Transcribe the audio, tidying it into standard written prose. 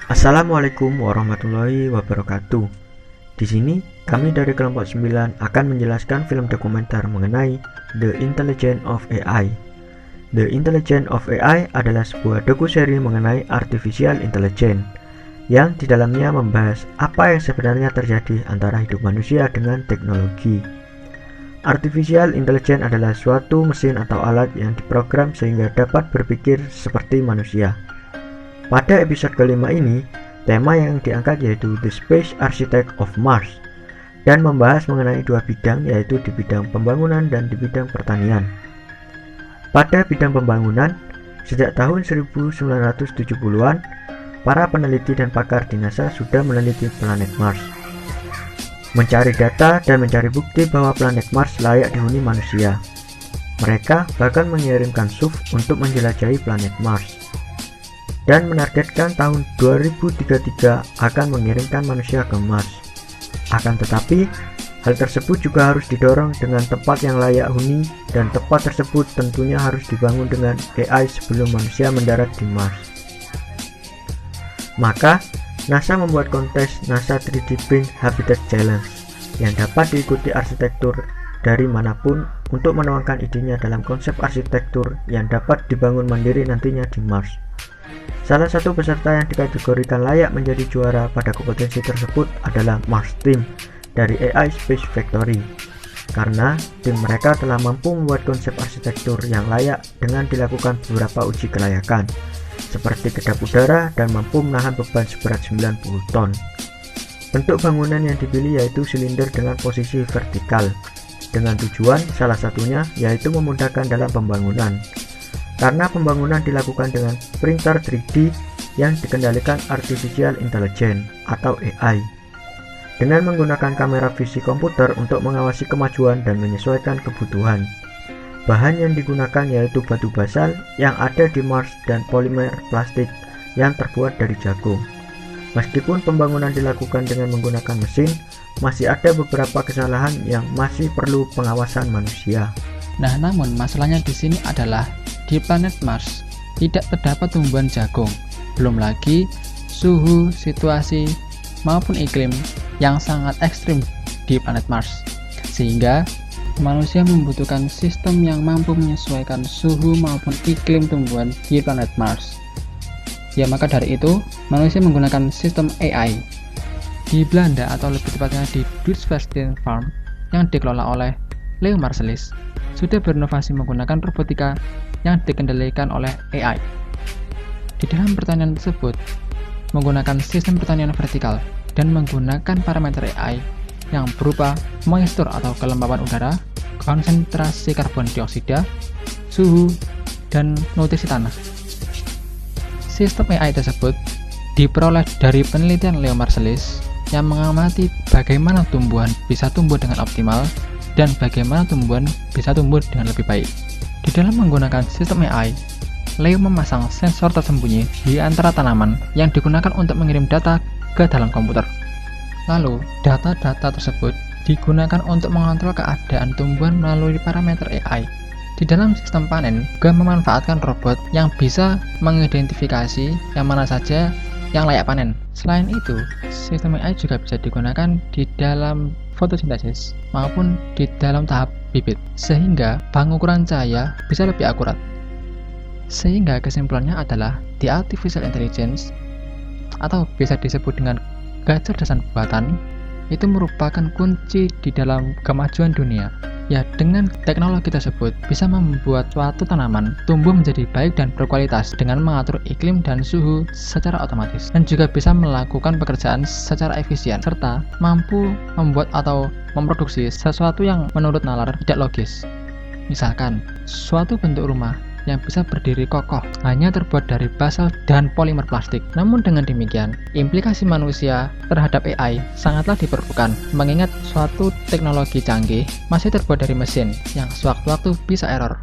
Assalamualaikum warahmatullahi wabarakatuh. Di sini kami dari kelompok 9 akan menjelaskan film dokumenter mengenai The Intelligence of AI. The Intelligence of AI adalah sebuah dokuseri mengenai artificial intelligence yang di dalamnya membahas apa yang sebenarnya terjadi antara hidup manusia dengan teknologi. Artificial intelligence adalah suatu mesin atau alat yang diprogram sehingga dapat berpikir seperti manusia. Pada episode kelima ini, tema yang diangkat yaitu The Space Architect of Mars dan membahas mengenai dua bidang, yaitu di bidang pembangunan dan di bidang pertanian. Pada bidang pembangunan, sejak tahun 1970-an, para peneliti dan pakar di NASA sudah meneliti planet Mars, mencari data dan mencari bukti bahwa planet Mars layak dihuni manusia. Mereka bahkan mengirimkan SUV untuk menjelajahi planet Mars dan menargetkan tahun 2033 akan mengirimkan manusia ke Mars. Akan tetapi, hal tersebut juga harus didorong dengan tempat yang layak huni, dan tempat tersebut tentunya harus dibangun dengan AI sebelum manusia mendarat di Mars. Maka, NASA membuat kontes NASA 3D Print Habitat Challenge yang dapat diikuti arsitektur dari manapun untuk menuangkan idenya dalam konsep arsitektur yang dapat dibangun mandiri nantinya di Mars. Salah satu peserta yang dikategorikan layak menjadi juara pada kompetensi tersebut adalah Mars Team dari AI Space Factory, karena tim mereka telah mampu membuat konsep arsitektur yang layak dengan dilakukan beberapa uji kelayakan, seperti kedap udara dan mampu menahan beban seberat 90 ton. Bentuk bangunan yang dipilih yaitu silinder dengan posisi vertikal, dengan tujuan salah satunya yaitu memudahkan dalam pembangunan. Karena pembangunan dilakukan dengan printer 3D yang dikendalikan Artificial Intelligence atau AI, dengan menggunakan kamera visi komputer untuk mengawasi kemajuan dan menyesuaikan kebutuhan. Bahan yang digunakan yaitu batu basal yang ada di Mars dan polimer plastik yang terbuat dari jagung. Meskipun pembangunan dilakukan dengan menggunakan mesin, masih ada beberapa kesalahan yang masih perlu pengawasan manusia. Nah, namun masalahnya di sini adalah di planet Mars tidak terdapat tumbuhan jagung, belum lagi suhu, situasi, maupun iklim yang sangat ekstrim di planet Mars, sehingga manusia membutuhkan sistem yang mampu menyesuaikan suhu maupun iklim tumbuhan di planet Mars. Ya, maka dari itu, manusia menggunakan sistem AI di Belanda, atau lebih tepatnya di Dutchversten Farm yang dikelola oleh Leo Marsalis, sudah berinovasi menggunakan robotika yang dikendalikan oleh AI. Di dalam pertanian tersebut, menggunakan sistem pertanian vertikal dan menggunakan parameter AI yang berupa moisture atau kelembapan udara, konsentrasi karbon dioksida, suhu, dan nutrisi tanah. Sistem AI tersebut diperoleh dari penelitian Leo Marsalis yang mengamati bagaimana tumbuhan bisa tumbuh dengan optimal dan bagaimana tumbuhan bisa tumbuh dengan lebih baik. Di dalam menggunakan sistem AI, Leo memasang sensor tersembunyi di antara tanaman yang digunakan untuk mengirim data ke dalam komputer. Lalu, data-data tersebut digunakan untuk mengontrol keadaan tumbuhan melalui parameter AI. Di dalam sistem panen, juga memanfaatkan robot yang bisa mengidentifikasi yang mana saja yang layak panen. Selain itu, sistem AI juga bisa digunakan di dalam fotosintesis maupun di dalam tahap bibit, sehingga pengukuran cahaya bisa lebih akurat. Sehingga kesimpulannya adalah the artificial intelligence, atau bisa disebut dengan kecerdasan buatan, itu merupakan kunci di dalam kemajuan dunia. Ya, dengan teknologi tersebut bisa membuat suatu tanaman tumbuh menjadi baik dan berkualitas dengan mengatur iklim dan suhu secara otomatis, dan juga bisa melakukan pekerjaan secara efisien serta mampu membuat atau memproduksi sesuatu yang menurut nalar tidak logis. Misalkan, suatu bentuk rumah yang bisa berdiri kokoh hanya terbuat dari basal dan polimer plastik. Namun dengan demikian, implikasi manusia terhadap AI sangatlah diperlukan, mengingat suatu teknologi canggih masih terbuat dari mesin yang sewaktu-waktu bisa error.